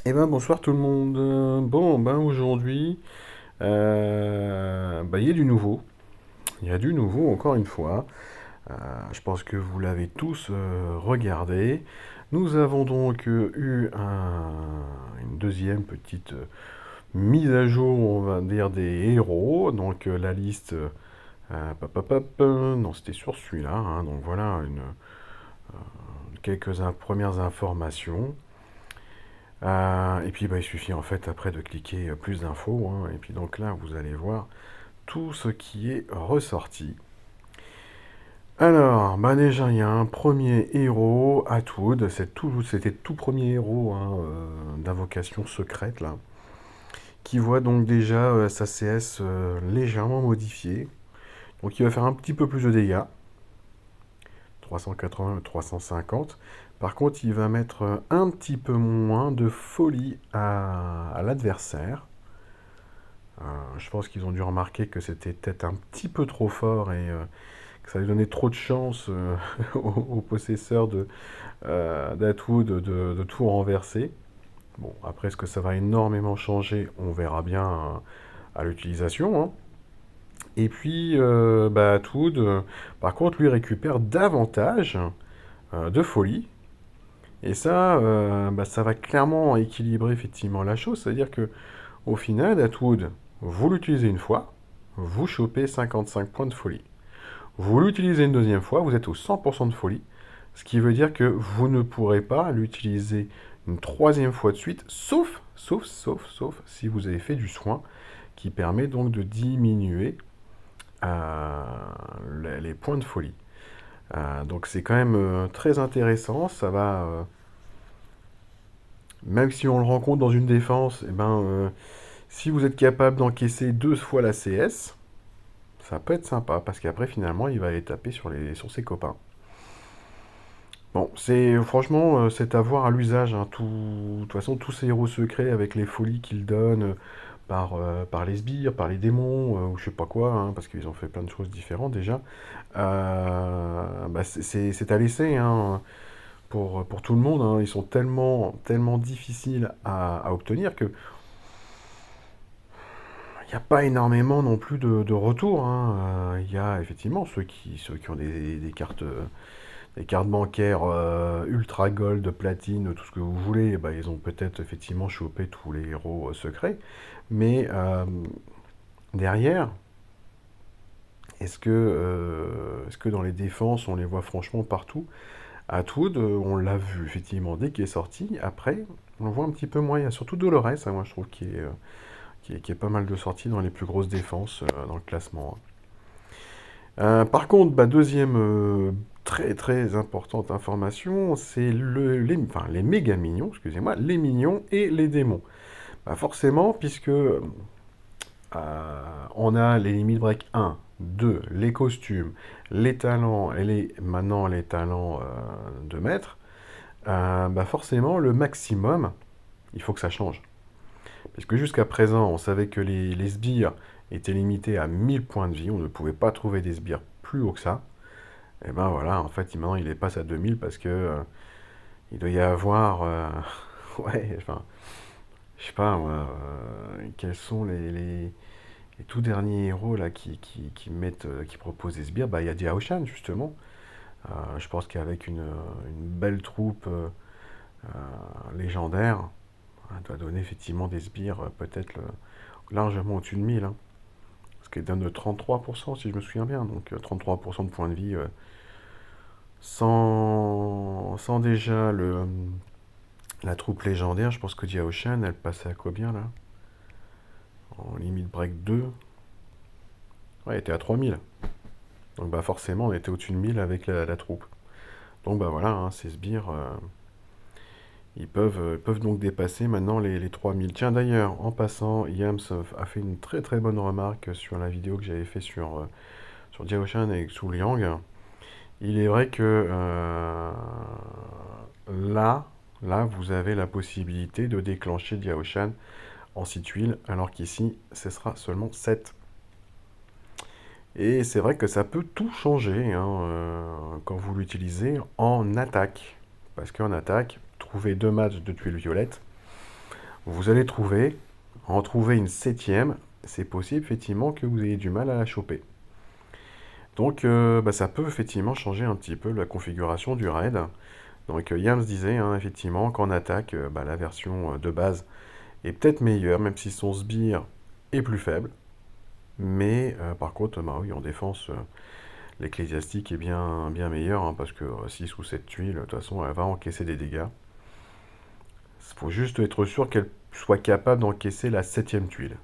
Eh ben bonsoir tout le monde. Bon, ben aujourd'hui, il y a du nouveau. Il y a du nouveau encore une fois. Je pense que vous l'avez tous regardé. Nous avons donc une deuxième petite mise à jour, on va dire, des héros. Donc la liste, non, c'était sur celui-là, hein. Donc voilà premières informations. Et puis bah, il suffit en fait après de cliquer plus d'infos, hein. Et puis donc là vous allez voir tout ce qui est ressorti. Alors, bah déjà il y a un premier héros, Atwood, c'était tout premier héros, hein, d'invocation secrète là, qui voit donc déjà sa CS légèrement modifiée. Donc il va faire un petit peu plus de dégâts, 380, 350. Par contre, il va mettre un petit peu moins de folie à l'adversaire. Je pense qu'ils ont dû remarquer que c'était peut-être un petit peu trop fort et que ça lui donnait trop de chance aux possesseurs d'Atwood de tout renverser. Bon, après, est-ce que ça va énormément changer? On verra bien à l'utilisation, hein. Et puis, Atwood, par contre, lui récupère davantage de folie. Et ça, ça va clairement équilibrer effectivement la chose. C'est-à-dire que au final, Atwood, vous l'utilisez une fois, vous chopez 55 points de folie. Vous l'utilisez une deuxième fois, vous êtes au 100% de folie, ce qui veut dire que vous ne pourrez pas l'utiliser une troisième fois de suite, sauf si vous avez fait du soin, qui permet donc de diminuer euh, les points de folie. Donc c'est quand même très intéressant, ça va, même si on le rencontre dans une défense, si vous êtes capable d'encaisser deux fois la CS, ça peut être sympa, parce qu'après, finalement, il va aller taper sur ses copains. Bon, c'est à voir à l'usage, hein. De toute façon, tous ces héros secrets avec les folies qu'ils donnent par les sbires, par les démons, ou je sais pas quoi, hein, parce qu'ils ont fait plein de choses différentes déjà. C'est à laisser, hein, pour tout le monde, hein. Ils sont tellement difficiles à obtenir que il n'y a pas énormément non plus de retours, hein. Il y a effectivement ceux qui ont des cartes bancaires ultra gold, platine, tout ce que vous voulez, bah, ils ont peut-être effectivement chopé tous les héros secrets. Mais derrière, est-ce que dans les défenses, on les voit franchement partout? Atwood, on l'a vu effectivement dès qu'il est sorti. Après, on le voit un petit peu moins. Il y a surtout Dolores, hein, moi je trouve qui est pas mal de sorties dans les plus grosses défenses dans le classement, hein. Par contre, deuxième très très importante information, c'est les méga mignons, excusez-moi, les mignons et les démons. Bah forcément, puisque on a les limit break 1, 2, les costumes, les talents et maintenant les talents de maître, forcément le maximum, il faut que ça change. Parce que jusqu'à présent, on savait que les sbires étaient limités à 1000 points de vie, on ne pouvait pas trouver des sbires plus haut que ça. Et ben voilà, en fait, maintenant il les passe à 2000 parce que il doit y avoir. Ouais, enfin, je sais pas moi, quels sont les tout derniers héros là qui mettent, qui proposent des sbires. Bah, il y a Diaoshan justement. Je pense qu'avec une belle troupe légendaire, elle doit donner effectivement des sbires peut-être largement au-dessus de 1000, hein. Ce qui donne 33% si je me souviens bien. Donc 33% de points de vie sans déjà la troupe légendaire. Je pense que Diaoshan, elle passait à combien là? En limite break 2. Ouais, elle était à 3000. Donc forcément, on était au-dessus de 1000 avec la troupe. Donc voilà, hein, ces sbires, peuvent donc dépasser maintenant les 3000. Tiens d'ailleurs, en passant, Yams a fait une très très bonne remarque sur la vidéo que j'avais fait sur Diaoshan avec Su Liang. Il est vrai que là, là, vous avez la possibilité de déclencher Diaoshan en 6 tuiles, alors qu'ici, ce sera seulement 7. Et c'est vrai que ça peut tout changer, hein, quand vous l'utilisez en attaque. Parce qu'en attaque, trouver deux matchs de tuiles violettes, Vous allez en trouver une septième, c'est possible effectivement que vous ayez du mal à la choper. Donc bah, ça peut effectivement changer un petit peu la configuration du raid. Donc Yams disait hein, effectivement qu'en attaque, bah, la version de base est peut-être meilleure, même si son sbire est plus faible. Mais par contre, bah oui, en défense, l'ecclésiastique est bien meilleur, hein, parce que 6 ou 7 tuiles, de toute façon, elle va encaisser des dégâts. Il faut juste être sûr qu'elle soit capable d'encaisser la septième tuile.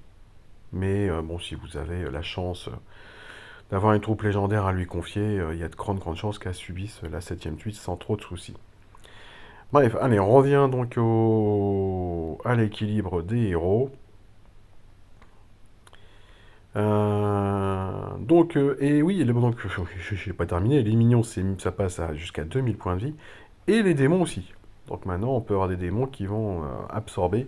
Mais bon, si vous avez la chance d'avoir une troupe légendaire à lui confier, il y a de grandes chances qu'elle subisse la septième tuile sans trop de soucis. Bref, allez, on revient donc à l'équilibre des héros. Et oui, donc, je n'ai pas terminé, les minions, ça passe jusqu'à 2000 points de vie, et les démons aussi. Donc maintenant, on peut avoir des démons qui vont absorber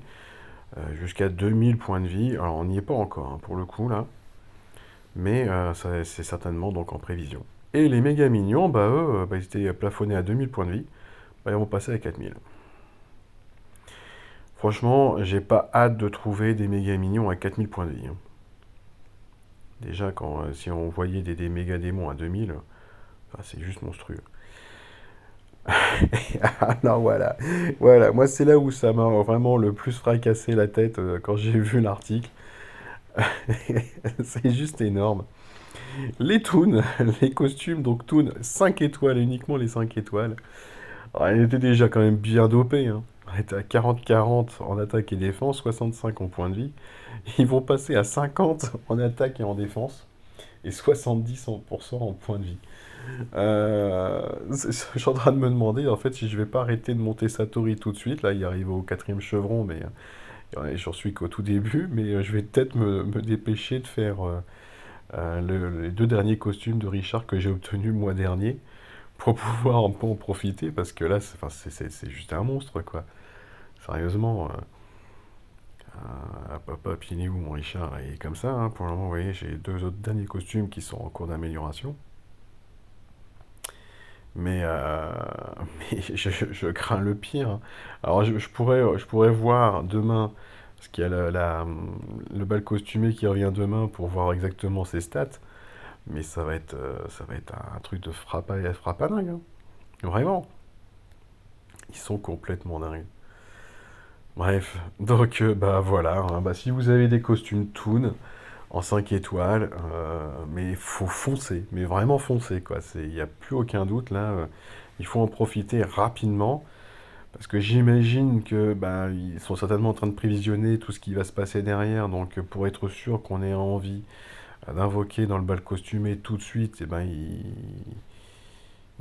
jusqu'à 2000 points de vie. Alors, on n'y est pas encore, hein, pour le coup, là, mais c'est certainement donc en prévision. Et les méga minions, bah, eux, bah, ils étaient plafonnés à 2000 points de vie, bah, ils vont passer à 4000. Franchement, j'ai pas hâte de trouver des méga minions à 4000 points de vie, hein. Déjà, si on voyait des méga démons à 2000, enfin, c'est juste monstrueux. Alors voilà, moi c'est là où ça m'a vraiment le plus fracassé la tête quand j'ai vu l'article. C'est juste énorme. Les toons, les costumes, donc toons 5 étoiles, uniquement les 5 étoiles. Alors, elle était déjà quand même bien dopée, hein. Elle était à 40-40 en attaque et défense, 65 en point de vie. Ils vont passer à 50 en attaque et en défense, et 70% en point de vie. Je suis en train de me demander en fait si je vais pas arrêter de monter Satori tout de suite. Là, il arrive au quatrième chevron, mais j'en suis qu'au tout début. Mais je vais peut-être me dépêcher de faire les deux derniers costumes de Richard que j'ai obtenus le mois dernier pour pouvoir un peu en profiter parce que là, enfin, c'est juste un monstre quoi. Sérieusement, hop, il est où mon Richard? Il est comme ça, hein. Pour le moment, vous voyez, j'ai deux autres derniers costumes qui sont en cours d'amélioration. Mais, mais je crains le pire, hein. Alors je pourrais voir demain, parce qu'il y a le bal costumé qui revient demain pour voir exactement ses stats, mais ça va être un truc de frappe à dingue, hein. Vraiment, ils sont complètement dingues. Bref, donc bah voilà, hein. Bah, si vous avez des costumes Toon en 5 étoiles, mais il faut foncer, mais vraiment foncer quoi, il n'y a plus aucun doute là, il faut en profiter rapidement. Parce que j'imagine que bah, ils sont certainement en train de prévisionner tout ce qui va se passer derrière. Donc pour être sûr qu'on ait envie d'invoquer dans le bal costumé tout de suite, eh ben,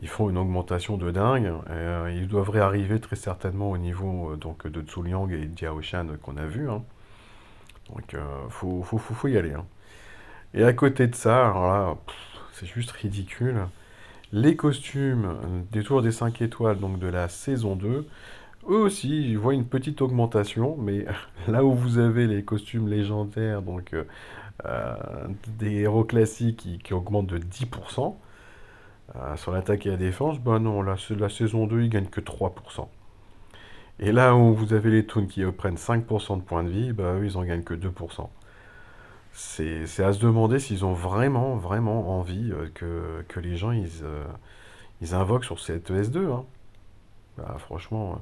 ils font une augmentation de dingue. Ils devraient arriver très certainement au niveau donc, de Tsuliang et Diaoshan qu'on a vu, hein. Donc faut y aller, hein. Et à côté de ça, alors là, c'est juste ridicule. Les costumes des tours des 5 étoiles, donc de la saison 2. Eux aussi, je vois une petite augmentation, mais là où vous avez les costumes légendaires, donc euh, des héros classiques qui augmentent de 10% sur l'attaque et la défense, bah non, la saison 2, ils gagnent que 3%. Et là où vous avez les toons qui prennent 5% de points de vie, bah eux, ils en gagnent que 2%. C'est à se demander s'ils ont vraiment envie que les gens ils invoquent sur cette ES2, hein. Bah, franchement,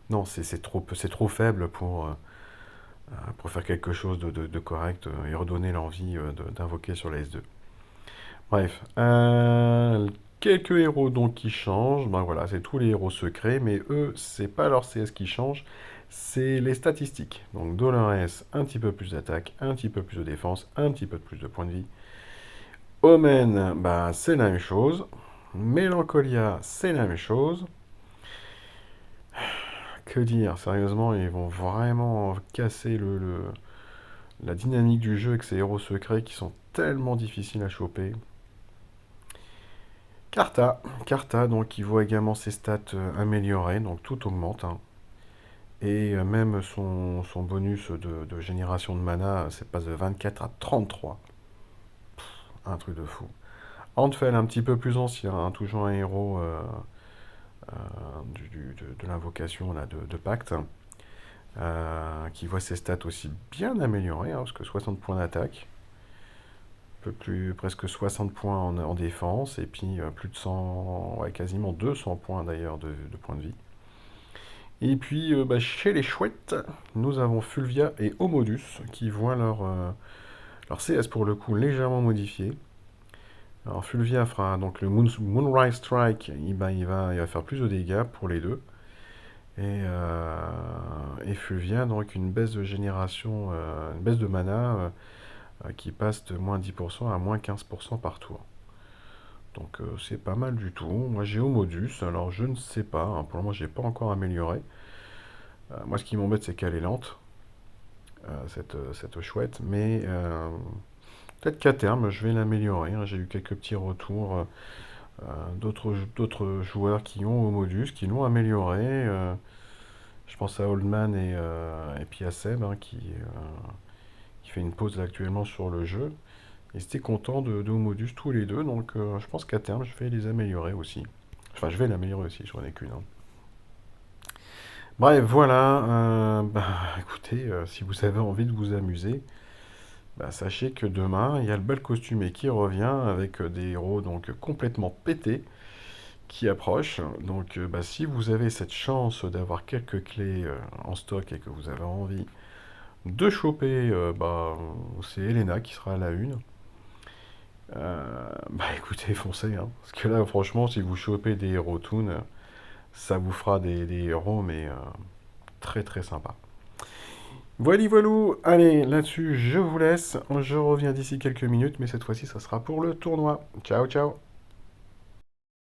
non, c'est trop faible pour faire quelque chose de correct et redonner l'envie d'invoquer sur la S2. Bref, quelques héros donc qui changent. Ben voilà, c'est tous les héros secrets, mais eux, c'est pas leur CS qui change, c'est les statistiques. Donc Dolores, un petit peu plus d'attaque, un petit peu plus de défense, un petit peu plus de points de vie. Omen, bah, c'est la même chose. Mélancolia, c'est la même chose. Que dire, sérieusement, ils vont vraiment casser la dynamique du jeu avec ces héros secrets qui sont tellement difficiles à choper. Carta, donc il voit également ses stats améliorées, donc tout augmente, hein. Et même son bonus de génération de mana, c'est passe de 24 à 33. Un truc de fou. Antfell, un petit peu plus ancien, hein, toujours un héros de l'invocation là, de pacte. qui voit ses stats aussi bien améliorées, hein, parce que 60 points d'attaque, un peu plus, presque 60 points en défense, et puis plus de 100, ouais, quasiment 200 points d'ailleurs de points de vie. Et puis bah, chez les chouettes, nous avons Fulvia et Homodus qui voient leur CS pour le coup légèrement modifié. Alors Fulvia fera donc le Moonrise Strike, il va faire plus de dégâts pour les deux. Et Fulvia, donc une baisse de génération, une baisse de mana qui passe de moins 10% à moins 15% par tour. Donc c'est pas mal du tout. Moi j'ai Homodus, alors je ne sais pas, hein, pour le moment j'ai pas encore amélioré. Moi ce qui m'embête c'est qu'elle est lente, cette chouette, mais peut-être qu'à terme je vais l'améliorer, hein. J'ai eu quelques petits retours d'autres joueurs qui ont Homodus, qui l'ont amélioré. Je pense à Oldman et puis à Seb, hein, qui fait une pause là, actuellement sur le jeu. Ils étaient contents de Homodus tous les deux, donc je pense qu'à terme, je vais les améliorer aussi. Enfin, je vais l'améliorer aussi, je n'en ai qu'une, hein. Bref, voilà. Bah, écoutez, si vous avez envie de vous amuser, bah, sachez que demain, il y a le bal costumé qui revient avec des héros donc complètement pétés qui approchent. Donc, bah, si vous avez cette chance d'avoir quelques clés en stock et que vous avez envie de choper, bah, c'est Elena qui sera à la une. Bah écoutez, foncez, hein. Parce que là, franchement, si vous chopez des héros toon, ça vous fera des héros, mais très très sympa. Voilà, voilou. Allez, là-dessus, je vous laisse. Je reviens d'ici quelques minutes, mais cette fois-ci, ça sera pour le tournoi. Ciao, ciao.